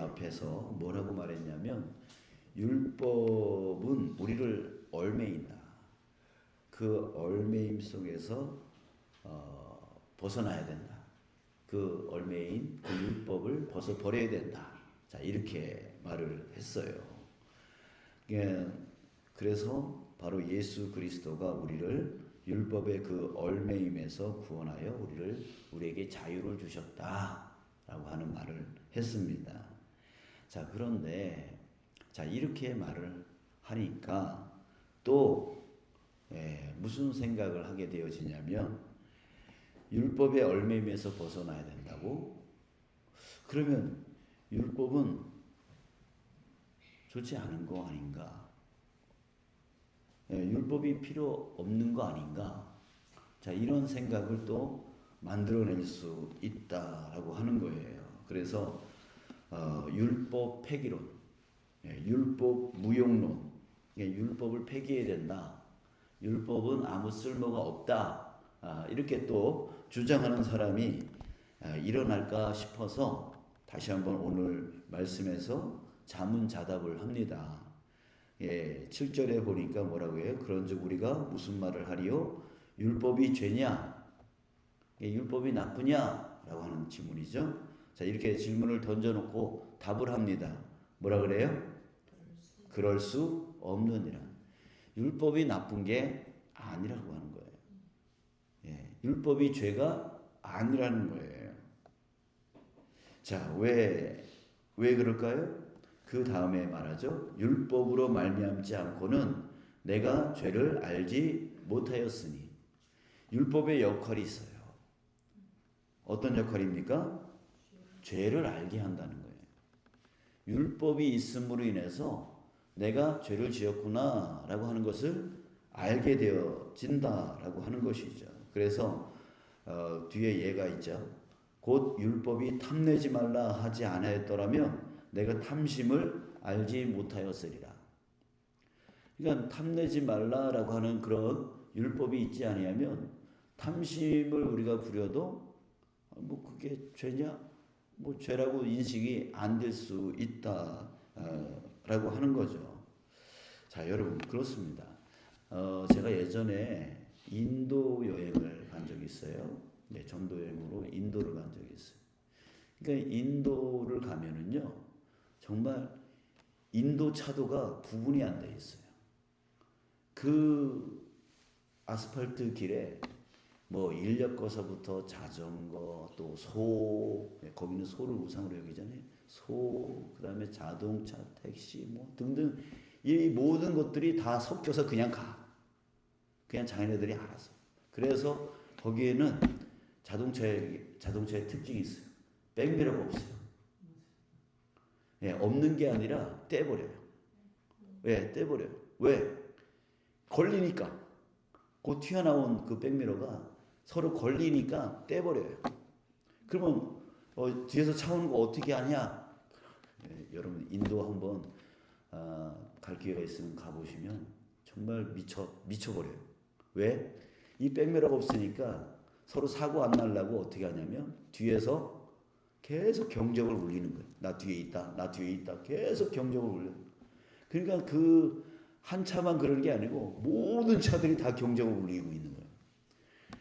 앞에서 뭐라고 말했냐면 율법은 우리를 얼매인다. 그 얼매임 속에서 벗어나야 된다. 그 얼매인 그 율법을 벗어버려야 된다. 자, 이렇게 말을 했어요. 그래서 바로 예수 그리스도가 우리를 율법의 그 얼매임에서 구원하여 우리에게 자유를 주셨다라고 하는 말을 했습니다. 자, 그런데 자, 이렇게 말을 하니까 또 무슨 생각을 하게 되어지냐면 율법의 얼매임에서 벗어나야 된다고? 그러면 율법은 좋지 않은 거 아닌가? 율법이 필요 없는 거 아닌가? 자, 이런 생각을 또 만들어낼 수 있다라고 하는 거예요. 그래서 율법 폐기론, 율법 무용론, 율법을 폐기해야 된다. 율법은 아무 쓸모가 없다. 이렇게 또 주장하는 사람이 일어날까 싶어서 다시 한번 오늘 말씀에서 자문자답을 합니다. 7절에 보니까 뭐라고 해요? 그런즉 우리가 무슨 말을 하리요? 율법이 죄냐? 율법이 나쁘냐? 라고 하는 질문이죠. 자, 이렇게 질문을 던져놓고 답을 합니다. 뭐라 그래요? 그럴 수 없느니라. 율법이 나쁜 게 아니라고 하는 거예요. 율법이 죄가 아니라는 거예요. 자, 왜 그럴까요? 그 다음에 말하죠. 율법으로 말미암지 않고는 내가 죄를 알지 못하였으니. 율법의 역할이 있어요. 어떤 역할입니까? 죄를 알게 한다는 거예요. 율법이 있음으로 인해서 내가 죄를 지었구나 라고 하는 것을 알게 되어진다라고 하는 것이죠. 그래서 뒤에 예가 있죠. 곧 율법이 탐내지 말라 하지 아니하였더라면 내가 탐심을 알지 못하였으리라. 그러니까 탐내지 말라라고 하는 그런 율법이 있지 아니하면 탐심을 우리가 부려도 뭐 그게 죄냐? 뭐 죄라고 인식이 안 될 수 있다라고 하는 거죠. 자, 여러분 그렇습니다. 제가 예전에 인도 여행을 간 적이 있어요. 네, 전도 여행으로 인도를 간 적이 있어요. 그러니까 인도를 가면은요, 정말 인도 차도가 구분이 안 돼 있어요. 그 아스팔트 길에 뭐 인력거서부터 자전거 또 소, 거기는 소를 우상으로 여기잖아요. 소, 그 다음에 자동차, 택시 뭐 등등 이 모든 것들이 다 섞여서 그냥 가. 그냥 자기네들이 알아서. 그래서 거기에는 자동차의 특징이 있어요. 백미러가 없어요. 없는 게 아니라 떼버려요. 왜? 떼버려요. 왜? 걸리니까. 곧 튀어나온 그 백미러가 서로 걸리니까 떼버려요. 그러면 뒤에서 차 오는 거 어떻게 하냐? 여러분 인도 한번 갈 기회가 있으면 가보시면 정말 미쳐버려요. 왜? 이 백미러가 없으니까 서로 사고 안 나려고 어떻게 하냐면 뒤에서 계속 경적을 울리는 거예요. 나 뒤에 있다. 나 뒤에 있다. 계속 경적을 울려요. 그러니까 그 한 차만 그런 게 아니고 모든 차들이 다 경적을 울리고 있는 거예요.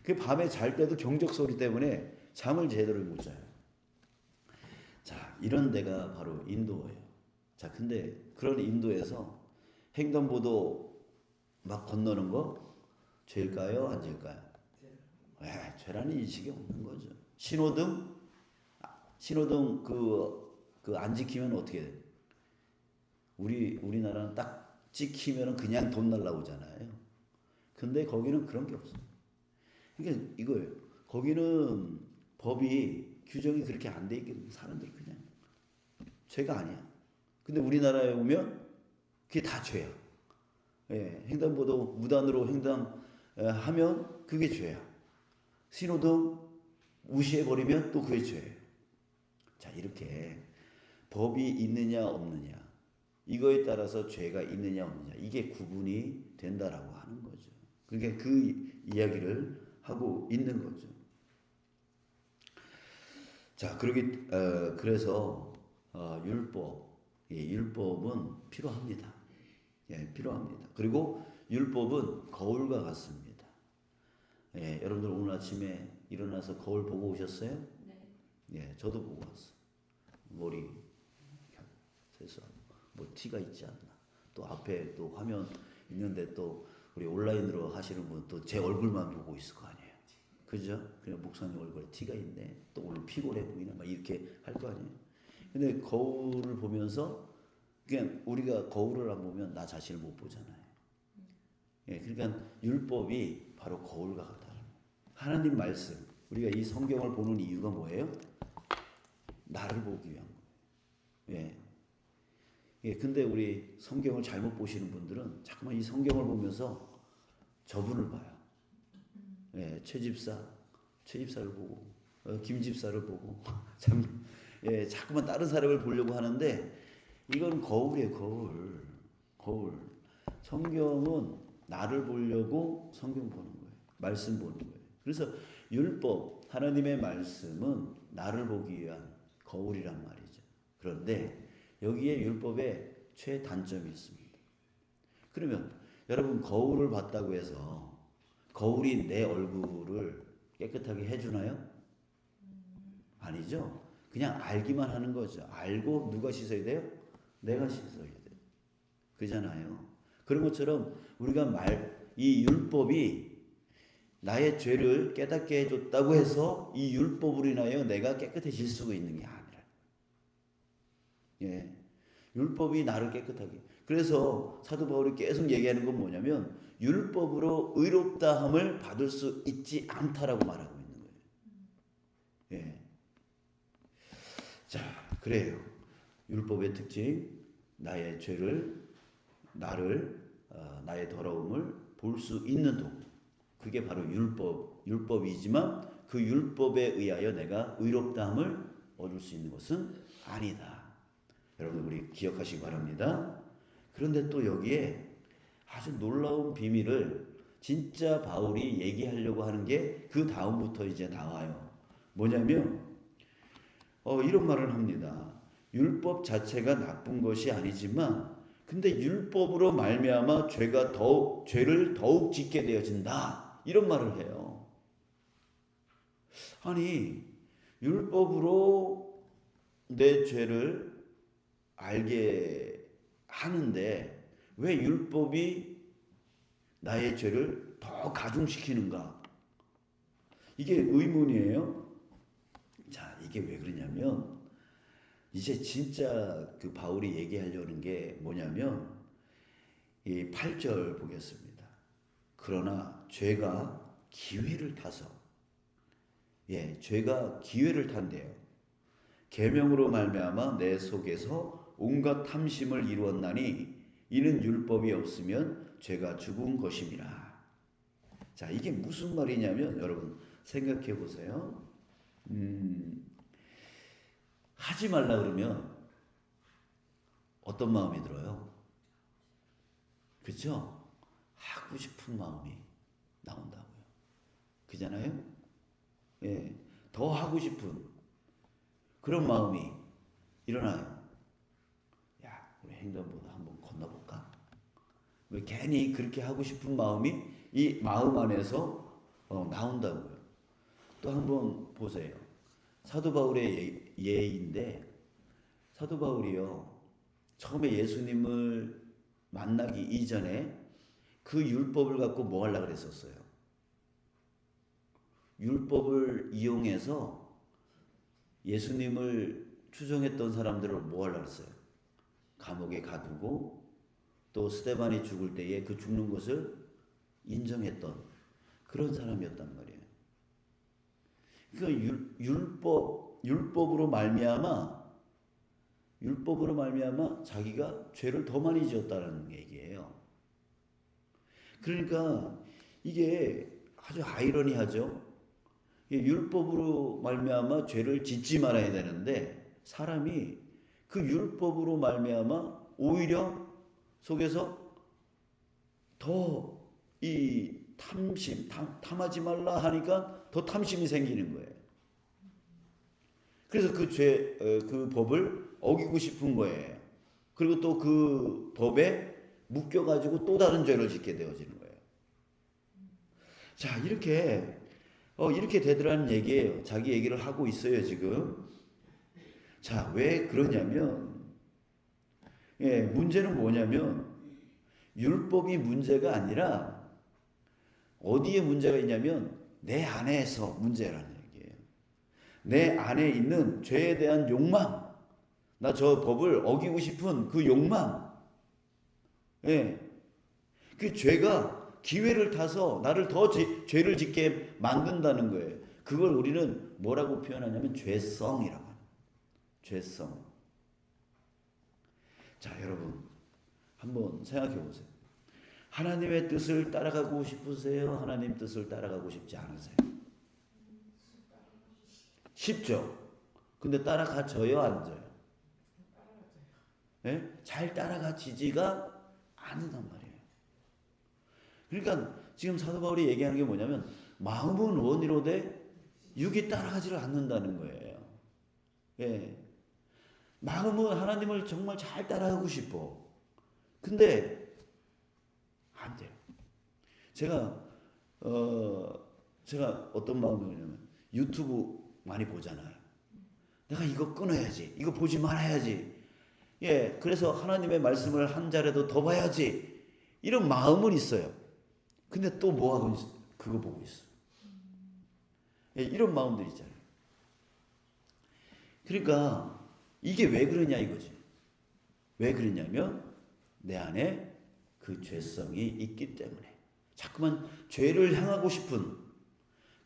그 밤에 잘 때도 경적 소리 때문에 잠을 제대로 못 자요. 자, 이런 데가 바로 인도예요. 자, 근데 그런 인도에서 횡단보도 막 건너는 거 죄일까요? 안 죄일까요? 죄라는 인식이 없는 거죠. 신호등 그 안 지키면 어떻게 돼? 우리나라는 딱 찍히면 그냥 돈 날라오잖아요. 근데 거기는 그런 게 없어요. 그러니까 이거예요. 거기는 법이 규정이 그렇게 안 돼 있거든요. 사람들이 그냥 죄가 아니야. 근데 우리나라에 오면 그게 다 죄야. 횡단보도 무단으로 횡단하면 그게 죄야. 신호등 무시해버리면 또 그게 죄예요. 자, 이렇게 법이 있느냐 없느냐 이거에 따라서 죄가 있느냐 없느냐 이게 구분이 된다라고 하는 거죠. 그러니까 그 이야기를 하고 있는 거죠. 자, 그래서 율법, 율법은 필요합니다. 필요합니다. 그리고 율법은 거울과 같습니다. 여러분들 오늘 아침에 일어나서 거울 보고 오셨어요? 네. 저도 보고 왔어. 머리 세서 뭐 티가 있지 않나. 또 앞에 또 화면 있는데 또 우리 온라인으로 하시는 분 또 제 얼굴만 보고 있을 거 아니에요. 그죠? 그냥 목사님 얼굴에 티가 있네. 또 오늘 피곤해 보이네. 막 이렇게 할 거 아니에요. 근데 거울을 보면서 그냥 우리가 거울을 안 보면 나 자신을 못 보잖아요. 그러니까 율법이 바로 거울과 같다. 하나님 말씀, 우리가 이 성경을 보는 이유가 뭐예요? 나를 보기 위한 거예요. 근데 우리 성경을 잘못 보시는 분들은 자꾸만 이 성경을 보면서 저분을 봐요. 최집사를 보고, 김집사를 보고, 자꾸만 다른 사람을 보려고 하는데, 이건 거울이에요, 거울. 성경은 나를 보려고 성경 보는 거예요. 말씀 보는 거예요. 그래서 율법, 하나님의 말씀은 나를 보기 위한 거울이란 말이죠. 그런데 여기에 율법의 최단점이 있습니다. 그러면 여러분 거울을 봤다고 해서 거울이 내 얼굴을 깨끗하게 해주나요? 아니죠. 그냥 알기만 하는 거죠. 알고 누가 씻어야 돼요? 내가 씻어야 돼요. 그잖아요. 그런 것처럼 우리가 이 율법이 나의 죄를 깨닫게 해줬다고 해서 이 율법으로 인하여 내가 깨끗해질 수가 있는 게 아니라. 율법이 나를 깨끗하게. 그래서 사도 바울이 계속 얘기하는 건 뭐냐면 율법으로 의롭다함을 받을 수 있지 않다라고 말하고 있는 거예요. 자, 그래요. 율법의 특징, 나의 죄를, 나의 더러움을 볼 수 있는 도구. 그게 바로 율법이지만 그 율법에 의하여 내가 의롭다함을 얻을 수 있는 것은 아니다. 여러분 우리 기억하시기 바랍니다. 그런데 또 여기에 아주 놀라운 비밀을 진짜 바울이 얘기하려고 하는 게 그 다음부터 이제 나와요. 뭐냐면 이런 말을 합니다. 율법 자체가 나쁜 것이 아니지만 근데 율법으로 말미암아 죄를 더욱 짓게 되어진다. 이런 말을 해요. 아니 율법으로 내 죄를 알게 하는데 왜 율법이 나의 죄를 더 가중시키는가? 이게 의문이에요. 자, 이게 왜 그러냐면 이제 진짜 그 바울이 얘기하려는 게 뭐냐면 이 8절 보겠습니다. 그러나 죄가 기회를 타서 죄가 기회를 탄대요. 계명으로 말미암아 내 속에서 온갖 탐심을 이루었나니 이는 율법이 없으면 죄가 죽은 것임이라. 자, 이게 무슨 말이냐면 여러분 생각해 보세요. 하지 말라 그러면 어떤 마음이 들어요? 그렇죠? 하고 싶은 마음이 나온다고요. 그잖아요? 더 하고 싶은 그런 마음이 일어나요. 야, 우리 횡단보도 한번 건너볼까? 왜 괜히 그렇게 하고 싶은 마음이 이 마음 안에서 나온다고요. 또 한번 보세요. 사도 바울의 예인데 사도 바울이요. 처음에 예수님을 만나기 이전에 그 율법을 갖고 뭐 하려고 그랬었어요? 율법을 이용해서 예수님을 추종했던 사람들을 뭐 하려고 했어요? 감옥에 가두고 또 스데반이 죽을 때에 그 죽는 것을 인정했던 그런 사람이었단 말이에요. 그 율법으로 말미암아 자기가 죄를 더 많이 지었다는 얘기예요. 그러니까 이게 아주 아이러니하죠. 율법으로 말미암아 죄를 짓지 말아야 되는데 사람이 그 율법으로 말미암아 오히려 속에서 더 이 탐하지 말라 하니까 더 탐심이 생기는 거예요. 그래서 그 법을 어기고 싶은 거예요. 그리고 또 그 법에 묶여가지고 또 다른 죄를 짓게 되어지는 거예요. 자, 이렇게 되더라는 얘기예요. 자기 얘기를 하고 있어요, 지금. 자, 왜 그러냐면, 문제는 뭐냐면, 율법이 문제가 아니라, 어디에 문제가 있냐면, 내 안에서 문제라는 얘기예요. 내 안에 있는 죄에 대한 욕망, 나 저 법을 어기고 싶은 그 욕망, 그 죄가 기회를 타서 나를 더 죄를 짓게 만든다는 거예요. 그걸 우리는 뭐라고 표현하냐면 죄성이라고 합니다. 죄성. 자, 여러분 한번 생각해 보세요. 하나님의 뜻을 따라가고 싶으세요? 하나님 뜻을 따라가고 싶지 않으세요? 쉽죠? 근데 따라가져요, 안 져요? 잘 따라가지지가 않는단 말이에요. 그러니까 지금 사도 바울이 얘기하는 게 뭐냐면 마음은 원이로되 육이 따라가지를 않는다는 거예요. 마음은 하나님을 정말 잘 따라가고 싶어. 근데 안 돼요. 제가 어떤 마음이냐면 유튜브 많이 보잖아요. 내가 이거 끊어야지. 이거 보지 말아야지. 그래서 하나님의 말씀을 한 자리라도 더 봐야지. 이런 마음은 있어요. 근데 또 뭐 하고 있어? 그거 보고 있어. 이런 마음들 있잖아요. 그러니까 이게 왜 그러냐 이거지. 왜 그러냐면 내 안에 그 죄성이 있기 때문에 자꾸만 죄를 향하고 싶은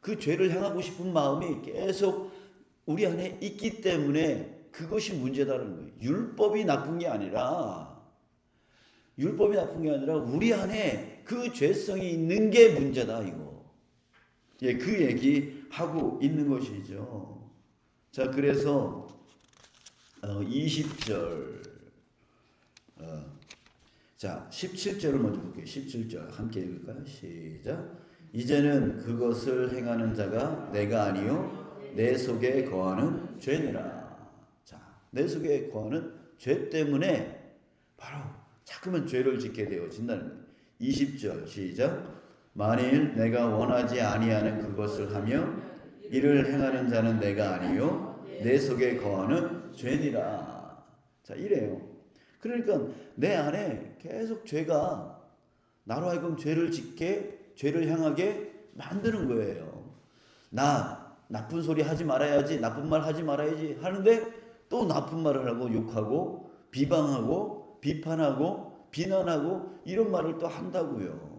그 죄를 향하고 싶은 마음이 계속 우리 안에 있기 때문에 그것이 문제다라는 거예요. 율법이 나쁜 게 아니라 우리 안에 그 죄성이 있는 게 문제다 이거. 그 얘기 하고 있는 것이죠. 자, 그래서 20절 자, 17절을 먼저 볼게요. 17절 함께 읽을까요? 시작. 이제는 그것을 행하는 자가 내가 아니요 내 속에 거하는 죄니라. 자, 내 속에 거하는 죄 때문에 바로 자꾸만 죄를 짓게 되어진다는 거예요. 20절 시작. 만일 내가 원하지 아니하는 그것을 하며 이를 행하는 자는 내가 아니요 내 속에 거하는 죄니라. 자, 이래요. 그러니까 내 안에 계속 죄가 나로 하여금 죄를 향하게 만드는 거예요. 나 나쁜 소리 하지 말아야지, 나쁜 말 하지 말아야지 하는데 또 나쁜 말을 하고 욕하고 비방하고 비판하고 비난하고 이런 말을 또 한다고요.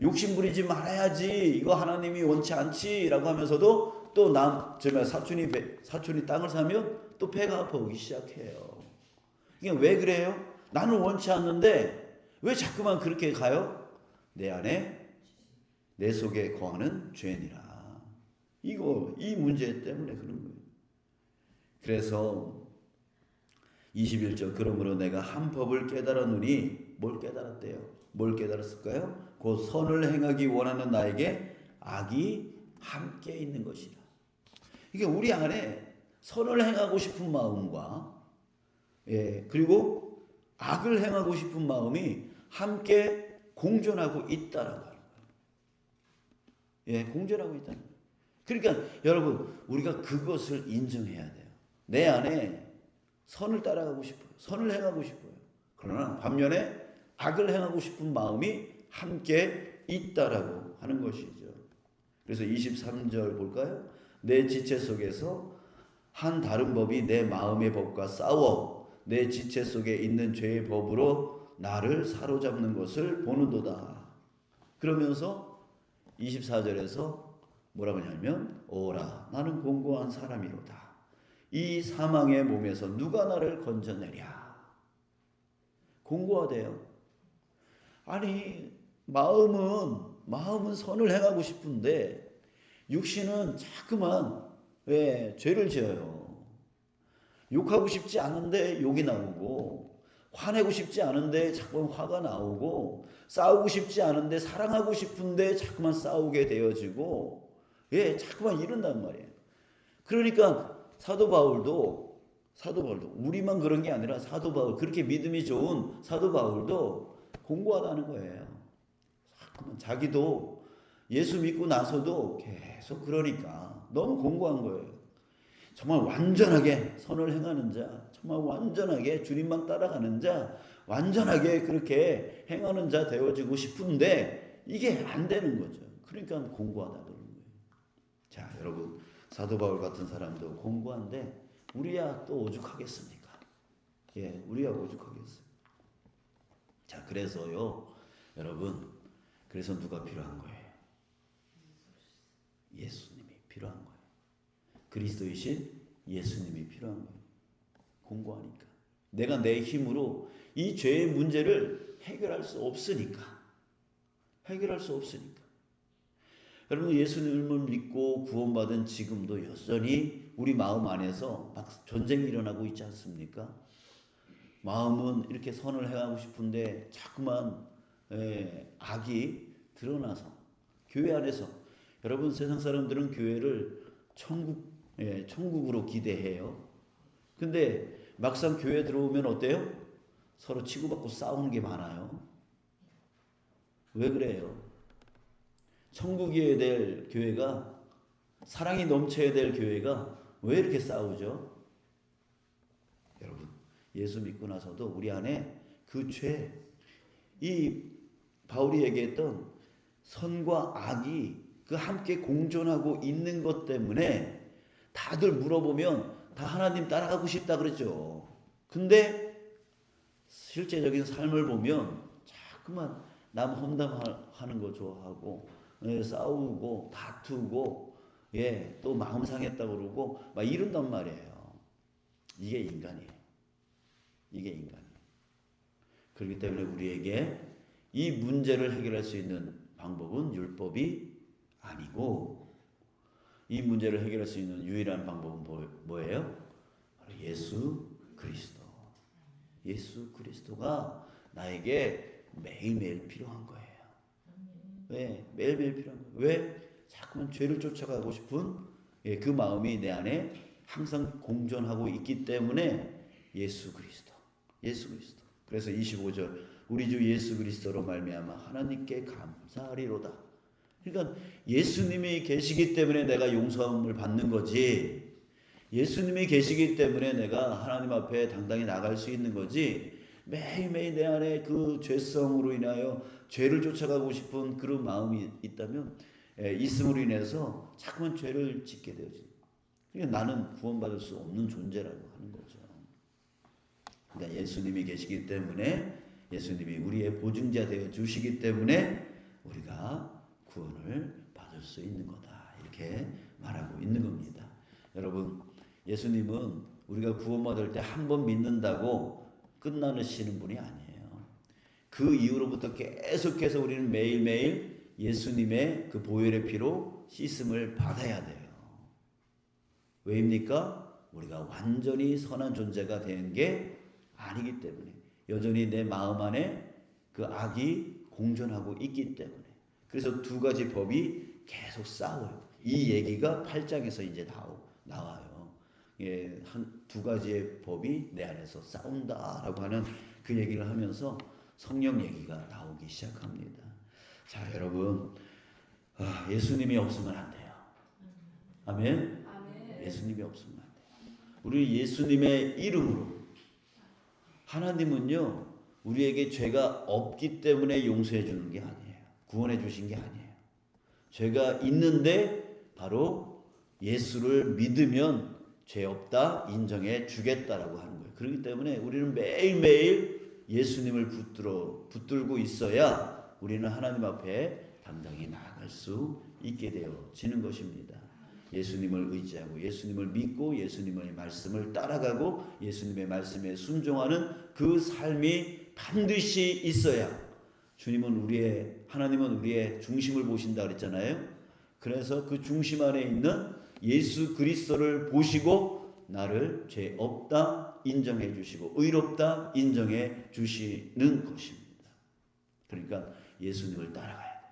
욕심 부리지 말아야지, 이거 하나님이 원치 않지라고 하면서도 또 사촌이 땅을 사면 또 배가 아파오기 시작해요. 이게 왜 그래요? 나는 원치 않는데 왜 자꾸만 그렇게 가요? 내 안에 내 속에 거하는 죄니라. 이 문제 때문에 그런 거예요. 그래서 21절 그러므로 내가 한 법을 깨달았노니 뭘 깨달았대요? 뭘 깨달았을까요? 곧 선을 행하기 원하는 나에게 악이 함께 있는 것이다. 이게 우리 안에 선을 행하고 싶은 마음과 그리고 악을 행하고 싶은 마음이 함께 공존하고 있다라고 하는 거예요. 공존하고 있다는 거예요. 그러니까 여러분 우리가 그것을 인정해야 돼요. 내 안에 선을 따라가고 싶어요. 선을 행하고 싶어요. 그러나 반면에 악을 행하고 싶은 마음이 함께 있다라고 하는 것이죠. 그래서 23절 볼까요? 내 지체 속에서 한 다른 법이 내 마음의 법과 싸워 내 지체 속에 있는 죄의 법으로 나를 사로잡는 것을 보는도다. 그러면서 24절에서 뭐라고 하냐면 오라 나는 공고한 사람이로다. 이 사망의 몸에서 누가 나를 건져내랴. 공고하대요. 아니 마음은 선을 행하고 싶은데 육신은 자꾸만 죄를 지어요. 욕하고 싶지 않은데 욕이 나오고 화내고 싶지 않은데 자꾸만 화가 나오고 싸우고 싶지 않은데 사랑하고 싶은데 자꾸만 싸우게 되어지고 자꾸만 이런단 말이에요. 그러니까 사도 바울도 우리만 그런 게 아니라 사도 바울, 그렇게 믿음이 좋은 사도 바울도 공고하다는 거예요. 자기도 예수 믿고 나서도 계속 그러니까 너무 공고한 거예요. 정말 완전하게 선을 행하는 자, 정말 완전하게 주님만 따라가는 자, 완전하게 그렇게 행하는 자 되어지고 싶은데 이게 안 되는 거죠. 그러니까 공고하다 그러는 거예요. 자, 여러분, 사도 바울 같은 사람도 공고한데 우리야 또 오죽하겠습니까? 예, 우리야 오죽하겠어요. 자, 그래서요, 여러분, 그래서 누가 필요한 거예요? 예수님이 필요한 거예요. 그리스도이신 예수님이 필요한 거예요. 공고하니까. 내가 내 힘으로 이 죄의 문제를 해결할 수 없으니까. 여러분, 예수님을 믿고 구원받은 지금도 여전히 우리 마음 안에서 막 전쟁이 일어나고 있지 않습니까? 마음은 이렇게 선을 행하고 싶은데 자꾸만 악이 드러나서 교회 안에서, 여러분, 세상 사람들은 교회를 천국으로 기대해요. 근데 막상 교회 들어오면 어때요? 서로 치고받고 싸우는 게 많아요. 왜 그래요? 천국이어야 될 교회가, 사랑이 넘쳐야 될 교회가 왜 이렇게 싸우죠? 여러분, 예수 믿고 나서도 우리 안에 그 죄, 이 바울이 얘기했던 선과 악이 그 함께 공존하고 있는 것 때문에 다들 물어보면 다 하나님 따라가고 싶다 그러죠. 근데 실제적인 삶을 보면 자꾸만 남 험담하는 거 좋아하고, 싸우고 다투고, 또 마음 상했다 그러고 막 이런단 말이에요. 이게 인간이에요. 그렇기 때문에 우리에게 이 문제를 해결할 수 있는 방법은 율법이 아니고, 이 문제를 해결할 수 있는 유일한 방법은 뭐예요? 바로 예수 그리스도. 예수 그리스도가 나에게 매일매일 필요한 거예요. 왜? 매일매일 필요한 거예요. 왜? 자꾸만 죄를 쫓아가고 싶은 그 마음이 내 안에 항상 공존하고 있기 때문에 예수 그리스도. 그래서 25절, 우리 주 예수 그리스도로 말미암아 하나님께 감사하리로다. 그러니까 예수님이 계시기 때문에 내가 용서함을 받는 거지, 예수님이 계시기 때문에 내가 하나님 앞에 당당히 나갈 수 있는 거지, 매일매일 내 안에 그 죄성으로 인하여 죄를 쫓아가고 싶은 그런 마음이 있음으로 인해서 자꾸만 죄를 짓게 되어지. 그러니까 나는 구원받을 수 없는 존재라고 하는 거죠. 그러니까 예수님이 계시기 때문에, 예수님이 우리의 보증자 되어 주시기 때문에 우리가 구원을 받을 수 있는 거다, 이렇게 말하고 있는 겁니다. 여러분, 예수님은 우리가 구원받을 때 한 번 믿는다고 끝나시는 분이 아니에요. 그 이후로부터 계속해서 우리는 매일매일 예수님의 그 보혈의 피로 씻음을 받아야 돼요. 왜입니까? 우리가 완전히 선한 존재가 된 게 아니기 때문에, 여전히 내 마음 안에 그 악이 공존하고 있기 때문에. 그래서 두 가지 법이 계속 싸워요. 이 얘기가 8장에서 이제 나와요. 두 가지의 법이 내 안에서 싸운다라고 하는 그 얘기를 하면서 성령 얘기가 나오기 시작합니다. 자, 여러분, 예수님이 없으면 안 돼요. 아멘. 예수님이 없으면 안 돼요. 우리 예수님의 이름으로, 하나님은요 우리에게 죄가 없기 때문에 용서해 주는 게 아니에요. 구원해 주신 게 아니에요. 죄가 있는데 바로 예수를 믿으면 죄 없다 인정해 주겠다라고 하는 거예요. 그렇기 때문에 우리는 매일매일 예수님을 붙들고 있어야 우리는 하나님 앞에 당당히 나아갈 수 있게 되어지는 것입니다. 예수님을 의지하고 예수님을 믿고 예수님의 말씀을 따라가고 예수님의 말씀에 순종하는 그 삶이 반드시 있어야, 하나님은 우리의 중심을 보신다 그랬잖아요. 그래서 그 중심 안에 있는 예수 그리스도를 보시고 나를 죄 없다 인정해 주시고 의롭다 인정해 주시는 것입니다. 그러니까 예수님을 따라가야 돼요.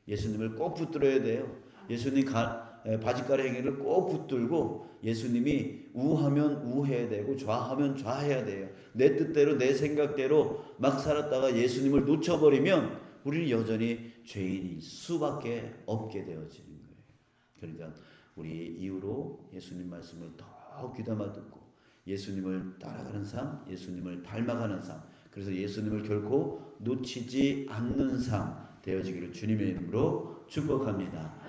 예수님을 꼭 붙들어야 돼요. 예수님 바짓가라 행위를 꼭 붙들고 예수님이 우하면 우해야 되고 좌하면 좌해야 돼요. 내 뜻대로 내 생각대로 막 살았다가 예수님을 놓쳐버리면 우리는 여전히 죄인일 수밖에 없게 되어지는 거예요. 그러니까 우리 이후로 예수님 말씀을 더 귀담아 듣고 예수님을 따라가는 삶, 예수님을 닮아가는 삶, 그래서 예수님을 결코 놓치지 않는 삶 되어지기를 주님의 이름으로 축복합니다.